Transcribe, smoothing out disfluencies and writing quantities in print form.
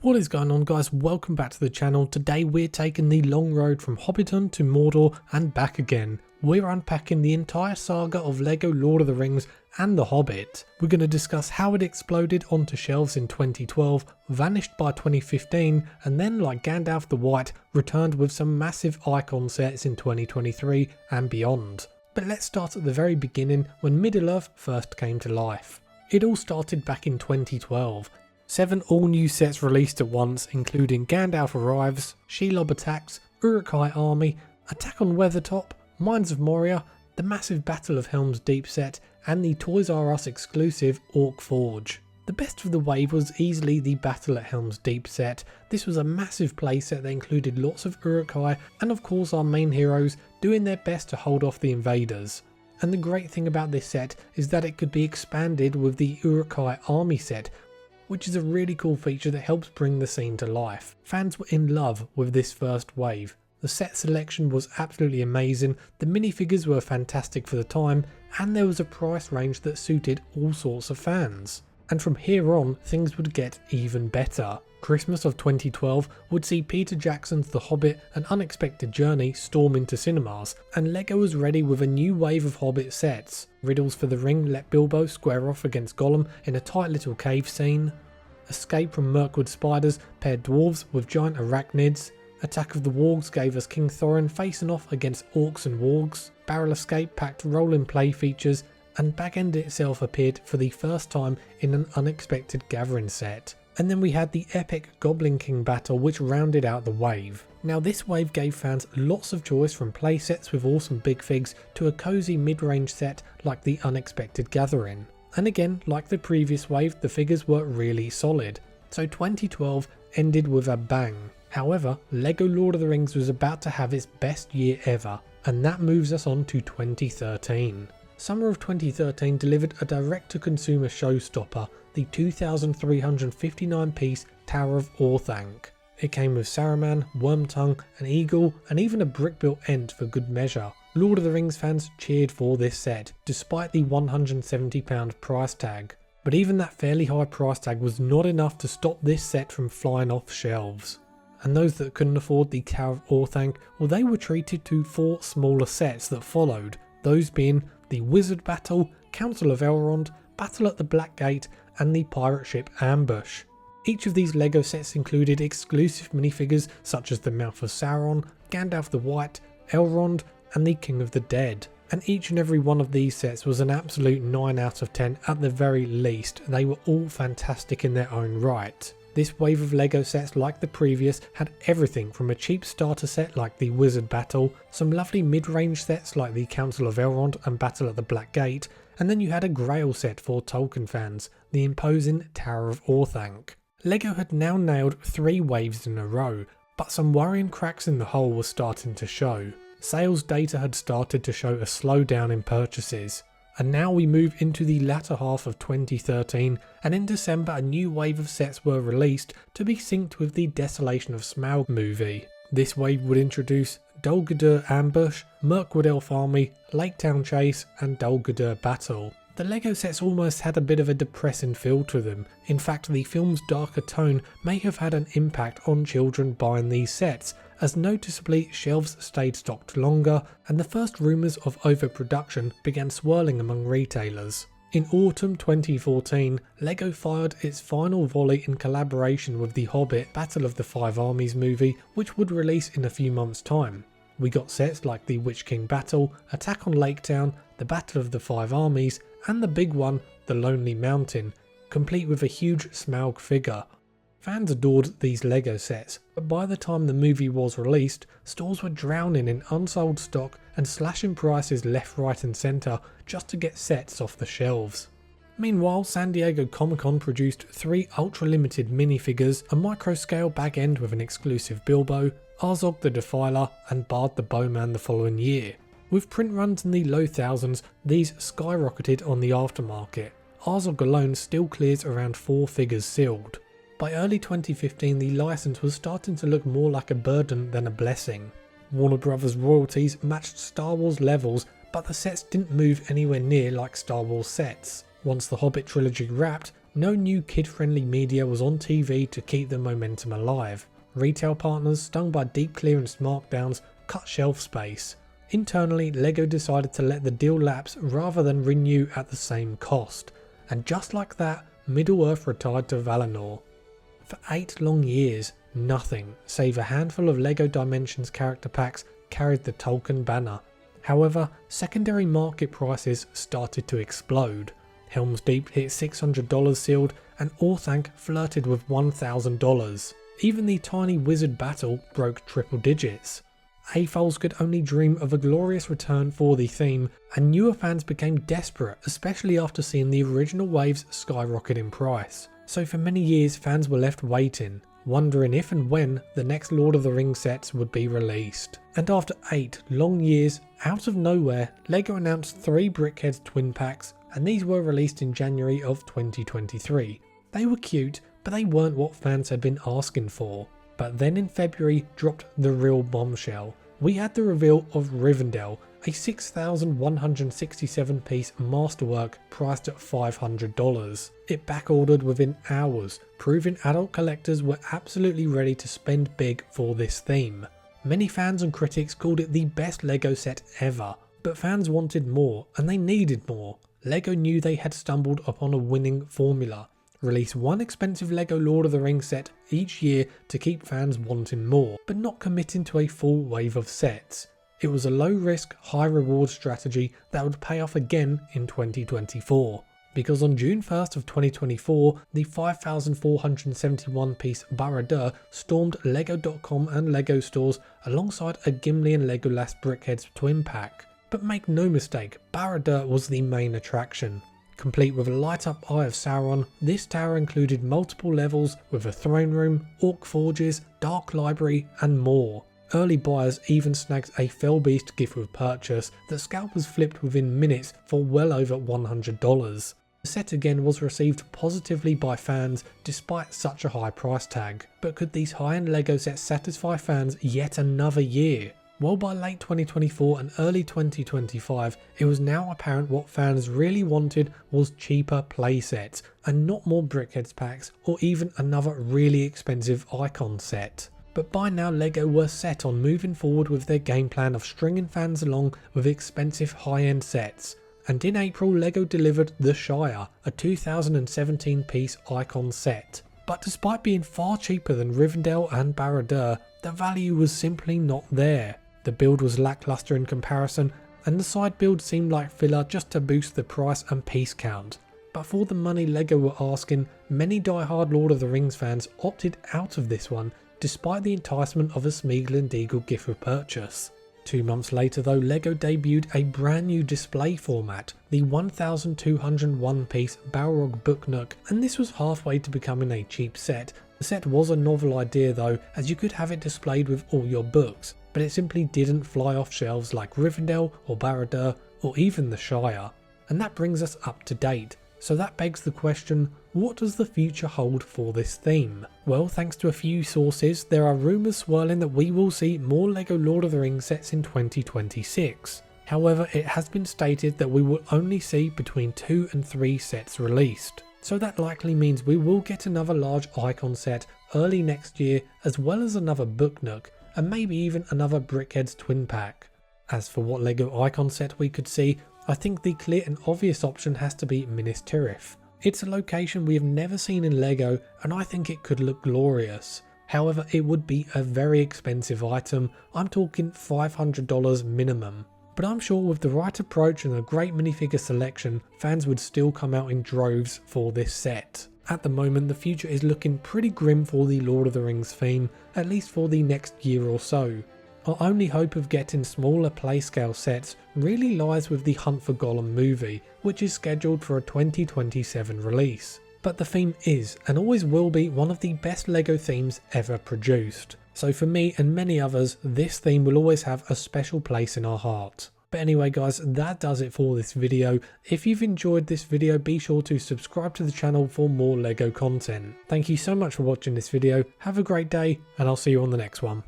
What is going on, guys? Welcome back to the channel. Today we're taking the long road from Hobbiton to Mordor and back again. We're unpacking the entire saga of LEGO Lord of the Rings and The Hobbit. We're going to discuss how it exploded onto shelves in 2012, vanished by 2015, and then, like Gandalf the White, returned with some massive icon sets in 2023 and beyond. But let's start at the very beginning, when Middle-earth first came to life. It all started back in 2012. 7 all-new sets released at once, including Gandalf Arrives, Shelob Attacks, Uruk-hai Army, Attack on Weathertop, Mines of Moria, the massive Battle of Helm's Deep set, and the Toys R Us exclusive Orc Forge. The best of the wave was easily the Battle at Helm's Deep set. This was a massive playset that included lots of Uruk-hai and of course our main heroes doing their best to hold off the invaders. And the great thing about this set is that it could be expanded with the Uruk-hai Army set, which is a really cool feature that helps bring the scene to life. Fans were in love with this first wave. The set selection was absolutely amazing, the minifigures were fantastic for the time, and there was a price range that suited all sorts of fans. And from here on, things would get even better. Christmas of 2012 would see Peter Jackson's The Hobbit: An Unexpected Journey storm into cinemas, and LEGO was ready with a new wave of Hobbit sets. Riddles for the Ring let Bilbo square off against Gollum in a tight little cave scene. Escape from Mirkwood spiders paired dwarves with giant arachnids. Attack of the Wargs gave us King Thorin facing off against orcs and wargs. Barrel Escape packed roll-and-play features, and Bag End itself appeared for the first time in an Unexpected Gathering set. And then we had the epic Goblin King battle, which rounded out the wave. Now this wave gave fans lots of choice, from playsets with awesome big figs to a cozy mid-range set like the Unexpected Gathering. And again, like the previous wave, the figures were really solid. So 2012 ended with a bang. However, LEGO Lord of the Rings was about to have its best year ever, and that moves us on to 2013. Summer of 2013 delivered a direct-to-consumer showstopper, the 2,359-piece Tower of Orthanc. It came with Saruman, Wormtongue, an eagle, and even a brick-built Ent for good measure. Lord of the Rings fans cheered for this set, despite the £170 price tag. But even that fairly high price tag was not enough to stop this set from flying off shelves. And those that couldn't afford the Tower of Orthanc, well, they were treated to 4 smaller sets that followed, those being the Wizard Battle, Council of Elrond, Battle at the Black Gate, and the Pirate Ship Ambush. Each of these LEGO sets included exclusive minifigures such as the Mouth of Sauron, Gandalf the White, Elrond, and the King of the Dead. And each and every one of these sets was an absolute 9 out of 10 at the very least. They were all fantastic in their own right. This wave of LEGO sets, like the previous, had everything from a cheap starter set like the Wizard Battle, some lovely mid-range sets like the Council of Elrond and Battle at the Black Gate, and then you had a Grail set for Tolkien fans, the imposing Tower of Orthanc. LEGO had now nailed 3 waves in a row, but some worrying cracks in the hull were starting to show. Sales data had started to show a slowdown in purchases. And now we move into the latter half of 2013, and in December a new wave of sets were released to be synced with the Desolation of Smaug movie. This wave would introduce Dol Guldur Ambush, Mirkwood Elf Army, Lake Town Chase, and Dol Guldur Battle. The LEGO sets almost had a bit of a depressing feel to them. In fact, the film's darker tone may have had an impact on children buying these sets, as noticeably shelves stayed stocked longer, and the first rumours of overproduction began swirling among retailers. In autumn 2014, LEGO fired its final volley in collaboration with The Hobbit: Battle of the Five Armies movie, which would release in a few months' time. We got sets like the Witch King Battle, Attack on Lake Town, the Battle of the Five Armies, and the big one, the Lonely Mountain, complete with a huge Smaug figure. Fans adored these LEGO sets, but by the time the movie was released, stores were drowning in unsold stock and slashing prices left, right and centre just to get sets off the shelves. Meanwhile, San Diego Comic-Con produced 3 ultra-limited minifigures, a micro-scale Bag End with an exclusive Bilbo, Arzog the Defiler, and Bard the Bowman the following year. With print runs in the low thousands, these skyrocketed on the aftermarket. Arzog alone still clears around 4 figures sealed. By early 2015, the license was starting to look more like a burden than a blessing. Warner Bros. Royalties matched Star Wars levels, but the sets didn't move anywhere near like Star Wars sets. Once the Hobbit trilogy wrapped, No new kid-friendly media was on TV to keep the momentum alive. Retail partners, stung by deep clearance markdowns, cut shelf space. Internally, LEGO decided to let the deal lapse rather than renew at the same cost. And just like that, Middle-earth retired to Valinor. For 8 long years, nothing, save a handful of LEGO Dimensions character packs, carried the Tolkien banner. However, secondary market prices started to explode. Helm's Deep hit $600 sealed, and Orthanc flirted with $1,000. Even the tiny wizard battle broke triple digits. AFOLs could only dream of a glorious return for the theme, and newer fans became desperate, especially after seeing the original waves skyrocket in price. So for many years fans were left waiting, wondering if and when the next Lord of the Rings sets would be released. And after 8 long years, out of nowhere, LEGO announced 3 Brickheadz twin packs, and these were released in January of 2023. They were cute, but they weren't what fans had been asking for. But then in February dropped the real bombshell. We had the reveal of Rivendell, a 6,167 piece masterwork priced at $500. It backordered within hours, proving adult collectors were absolutely ready to spend big for this theme. Many fans and critics called it the best LEGO set ever, but fans wanted more and they needed more. LEGO knew they had stumbled upon a winning formula. Release one expensive LEGO Lord of the Rings set each year to keep fans wanting more, but not committing to a full wave of sets. It was a low risk, high reward strategy that would pay off again in 2024. Because on June 1st of 2024, the 5,471 piece Barad-dûr stormed LEGO.com and LEGO stores alongside a Gimli and Legolas Brickheadz twin pack. But make no mistake, Barad-dûr was the main attraction. Complete with a light-up Eye of Sauron, this tower included multiple levels with a throne room, orc forges, dark library and more. Early buyers even snagged a Fellbeast gift with purchase that scalpers flipped within minutes for well over $100. The set again was received positively by fans despite such a high price tag. But could these high-end LEGO sets satisfy fans yet another year? Well, by late 2024 and early 2025, it was now apparent what fans really wanted was cheaper playsets, and not more Brickheadz packs or even another really expensive icon set. But by now LEGO were set on moving forward with their game plan of stringing fans along with expensive high-end sets. And in April LEGO delivered The Shire, a 2017 piece icon set. But despite being far cheaper than Rivendell and Barad-dûr, the value was simply not there. The build was lackluster in comparison, and the side build seemed like filler just to boost the price and piece count. But for the money LEGO were asking, many die-hard Lord of the Rings fans opted out of this one, despite the enticement of a Smeagol and Deagle gift with purchase. 2 months later though, LEGO debuted a brand new display format, the 1,201 piece Balrog Book Nook, and this was halfway to becoming a cheap set. The set was a novel idea though, as you could have it displayed with all your books, but it simply didn't fly off shelves like Rivendell or Barad-dûr or even The Shire. And that brings us up to date. So that begs the question, what does the future hold for this theme? Well, thanks to a few sources, there are rumours swirling that we will see more LEGO Lord of the Rings sets in 2026. However, it has been stated that we will only see between 2 and 3 sets released. So that likely means we will get another large icon set early next year, as well as another Book Nook, and maybe even another Brickheadz twin pack. As for what LEGO icon set we could see, I think the clear and obvious option has to be Minas Tirith. It's a location we have never seen in LEGO, and I think it could look glorious. However, it would be a very expensive item. I'm talking $500 minimum. But I'm sure with the right approach and a great minifigure selection, fans would still come out in droves for this set. At the moment, the future is looking pretty grim for the Lord of the Rings theme, at least for the next year or so. Our only hope of getting smaller playscale sets really lies with the Hunt for Gollum movie, which is scheduled for a 2027 release. But the theme is, and always will be, one of the best LEGO themes ever produced. So for me and many others, this theme will always have a special place in our heart. But anyway guys, that does it for this video. If you've enjoyed this video, be sure to subscribe to the channel for more LEGO content. Thank you so much for watching this video, have a great day, and I'll see you on the next one.